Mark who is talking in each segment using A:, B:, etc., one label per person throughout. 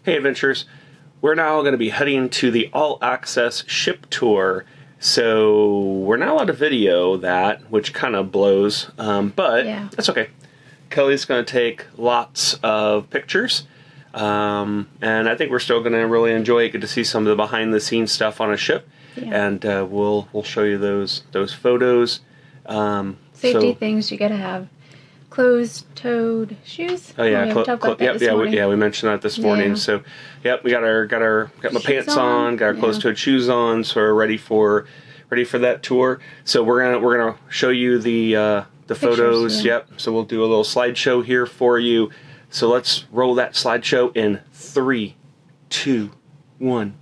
A: Hey adventurers, we're now going to be heading to the all-access ship tour. So we're not allowed to video that, which kind of blows, but
B: Yeah.
A: that's okay. Kelly's going to take lots of pictures, and I think we're still going to really enjoy it. Get to see some of the behind-the-scenes stuff on a ship, and we'll show you those photos.
B: Safety things you gotta have: closed-toed shoes.
A: Oh yeah,
B: we
A: mentioned that this morning.
B: Yeah.
A: So, yep, we got my pants
B: on.
A: got our closed-toed shoes on, so we're ready for that tour. So we're gonna show you the photos.
B: Yeah.
A: Yep. So we'll do a little slideshow here for you. So let's roll that slideshow in 3, 2, 1.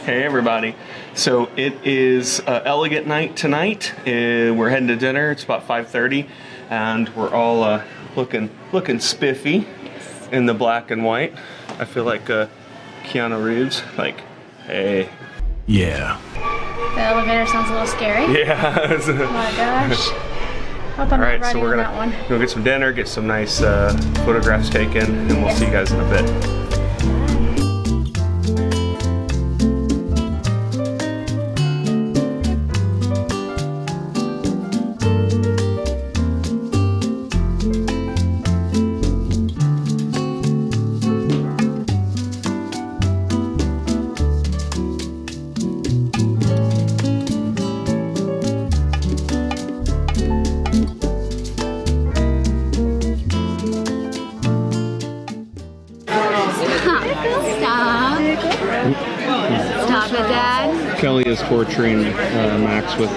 A: Hey everybody. So it is elegant night tonight. We're heading to dinner. It's about 5:30 and we're all looking spiffy in the black and white. I feel like Keanu Reeves, like, hey.
B: Yeah. The elevator sounds a little scary.
A: Yeah.
B: Oh my gosh. Hope I'm not riding on that one.
A: Go get some dinner, get some nice photographs taken, and we'll see you guys in a bit.
C: Stop. Stop it, Dad.
A: Kelly is torturing Max with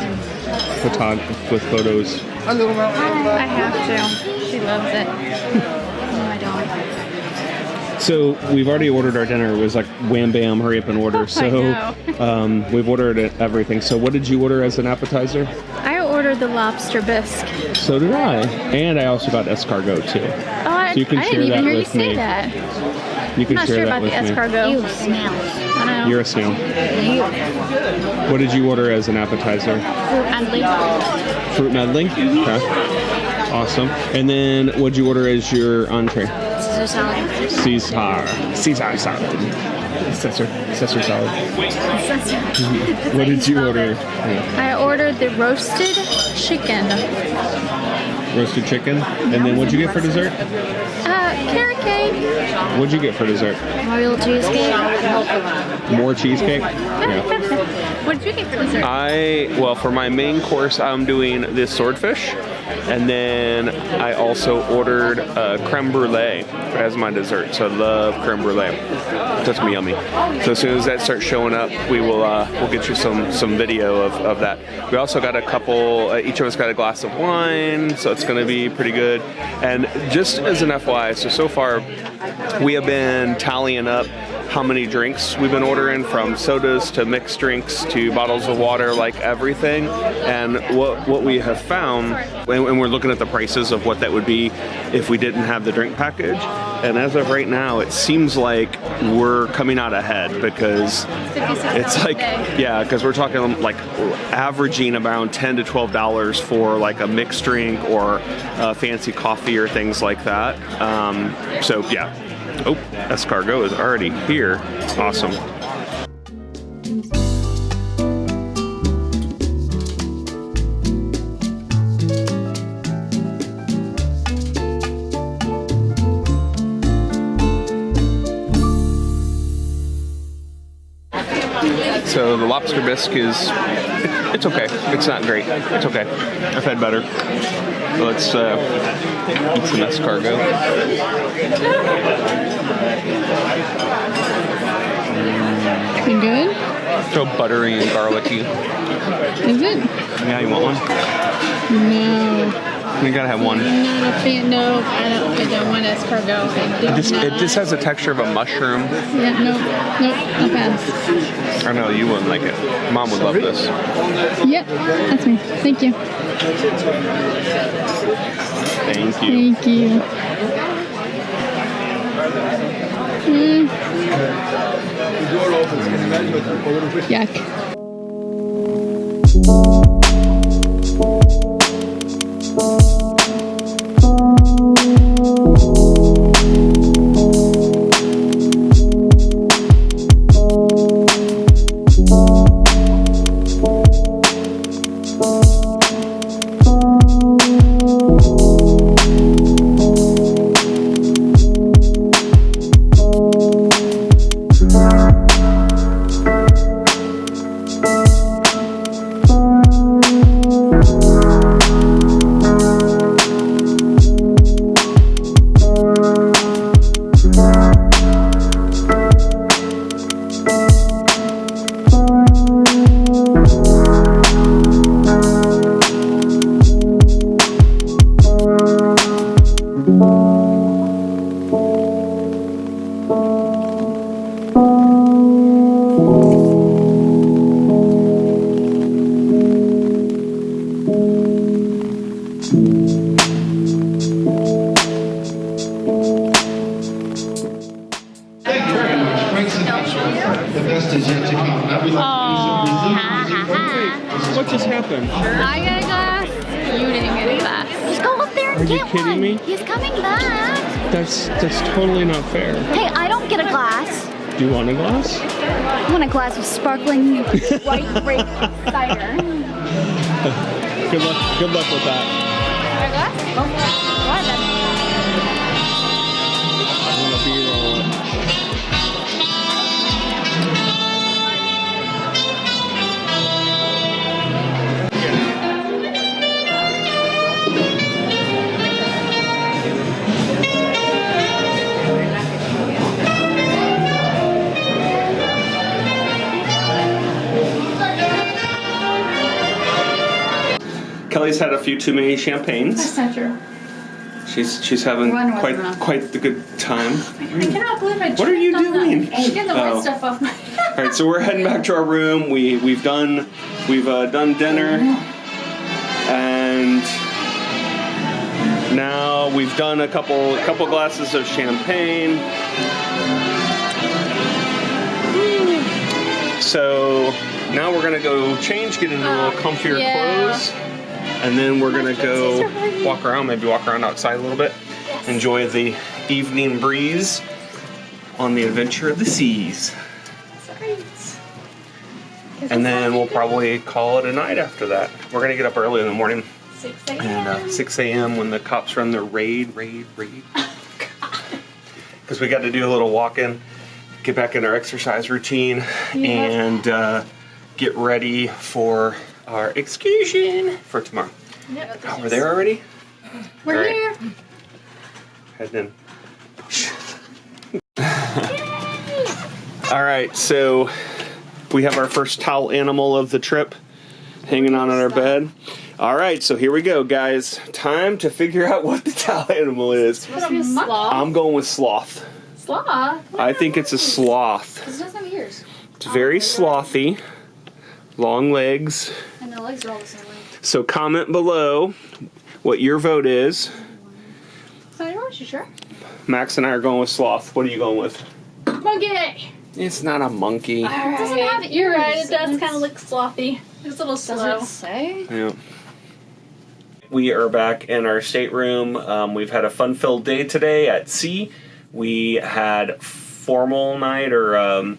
A: photos.
C: I have to. She loves it. No, I don't.
A: So we've already ordered our dinner. It was like wham bam, hurry up and order. So we've ordered everything. So what did you order as an appetizer?
C: I ordered the lobster bisque.
A: So did I. And I also got escargot too.
C: Oh,
A: So you can
C: I
A: share
C: didn't even
A: that
C: hear you
A: with
C: say
A: me.
C: that.
A: You can
C: I'm not
A: share
C: sure
A: that
C: about the
A: with me.
C: escargot.
D: You smell.
C: I don't know.
A: You're a snail. What did you order as an appetizer?
C: Fruit and
A: Fruit medley? Okay. Awesome. And then what'd you order as your entree?
D: Caesar salad.
A: Caesar salad. Caesar salad. What did you order?
C: I ordered the roasted chicken.
A: Roasted chicken. And then what'd you get for dessert?
C: Carrot cake.
A: What'd you get for dessert?
D: Royal cheesecake.
A: More cheesecake? Yeah.
C: What did you get for dessert?
A: Well, for my main course, I'm doing this swordfish. And then I also ordered creme brulee as my dessert. So I love creme brulee. That's gonna be yummy. So as soon as that starts showing up, we'll get you some video of that. We also got a couple. Each of us got a glass of wine, so it's gonna be pretty good. And just as an FYI, so far we have been tallying up how many drinks we've been ordering, from sodas to mixed drinks to bottles of water, like everything. And what we have found, and we're looking at the prices of what that would be if we didn't have the drink package. And as of right now, it seems like we're coming out ahead, because it's like, yeah, because we're talking like averaging around $10 to $12 for like a mixed drink or a fancy coffee or things like that. So yeah. Oh, escargot is already here. Awesome. So the lobster bisque it's okay. It's not great. It's okay. I've had better. So let's eat some escargot.
C: You good?
A: So buttery and garlicky.
C: Is it?
A: Yeah, you want one?
C: No.
A: You gotta have one.
C: Not a fan. No, I don't want escargot.
A: It just has the texture of a mushroom.
C: Yeah, nope, I'll pass.
A: I know you wouldn't like it. Mom would love this.
C: Yep, that's me. Thank you.
A: Thank you.
C: Thank you. Yuck.
A: What just happened?
C: I got a glass. You didn't get a glass.
D: Just go up there and
A: Are you
D: get
A: kidding
D: one.
A: me?
D: He's coming back.
A: That's totally not fair.
D: Hey, I don't get a glass.
A: Do you want a glass?
D: I want a glass of sparkling white grape cider.
A: Good luck with that.
C: A glass? Oh, what?
A: I want to B-roll it. Kelly's had a few too many champagnes.
C: That's not true.
A: She's having
C: One wasn't enough.
A: quite the good time.
C: I cannot believe I
A: What are you doing?
C: Get the
A: Oh.
C: white stuff off my.
A: All right, so we're heading back to our room. We've done dinner, and now we've done a couple glasses of champagne. So now we're gonna go change, get into a little comfier clothes, and then we're gonna go walk around outside a little bit, enjoy the evening breeze on the adventure of the seas. And then we'll probably call it a night after that. We're gonna get up early in the morning.
C: 6 a.m.
A: And 6 a.m. when the cops run their raid. Because we got to do a little walk-in, get back in our exercise routine, and get ready for our excursion for tomorrow.
C: Yep.
A: Oh, we're there already?
C: We're
A: All right.
C: here.
A: Heading in. All right, so we have our first towel animal of the trip hanging on our bed. All right, so here we go, guys. Time to figure out what the towel animal is.
C: What a sloth.
A: I'm going with sloth.
C: Sloth?
A: I think it's a sloth.
C: This doesn't have ears.
A: It's very slothy, long legs.
C: And the legs are all the same length.
A: So comment below what your vote is.
C: So yours, you sure?
A: Max and I are going with sloth. What are you going with?
C: Monkey!
A: It's not a monkey.
C: It doesn't have ears. You're right, it does kind of look slothy. It's a little slow.
D: Does it say?
A: Yeah. We are back in our stateroom. We've had a fun-filled day today at sea. We had formal night, or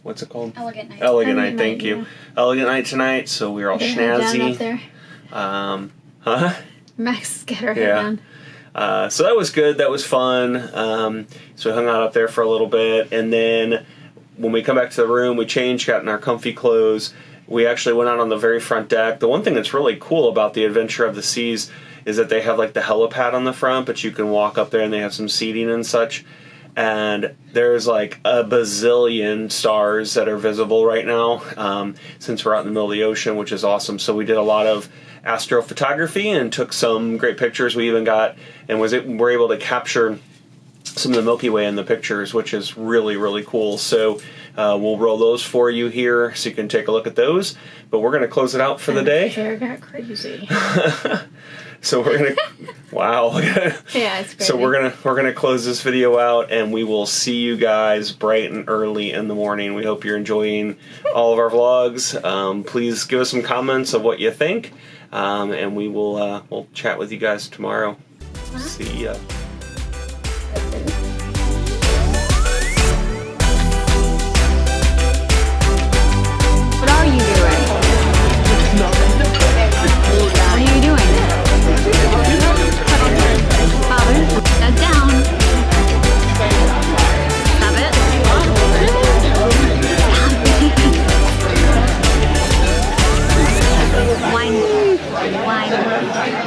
A: what's it called?
D: Elegant night.
A: Elegant night. Thank you. Elegant night tonight. So we're all snazzy.
C: Up there.
A: Huh?
C: Max got her
A: Yeah.
C: head down.
A: So that was good. That was fun. So we hung out up there for a little bit, and then when we come back to the room, we changed, got in our comfy clothes. We actually went out on the very front deck. The one thing that's really cool about the Adventure of the Seas is that they have like the helipad on the front, but you can walk up there and they have some seating and such. And there's like a bazillion stars that are visible right now, since we're out in the middle of the ocean, which is awesome. So we did a lot of astrophotography and took some great pictures. We even got and were able to capture some of the Milky Way in the pictures, which is really, really cool. So we'll roll those for you here so you can take a look at those. But we're going to close it out for the day.
C: Hair got crazy.
A: So we're going to, wow.
C: Yeah, it's crazy.
A: So we're gonna close this video out, and we will see you guys bright and early in the morning. We hope you're enjoying all of our vlogs. Please give us some comments of what you think, and we will we'll chat with you guys tomorrow. See ya.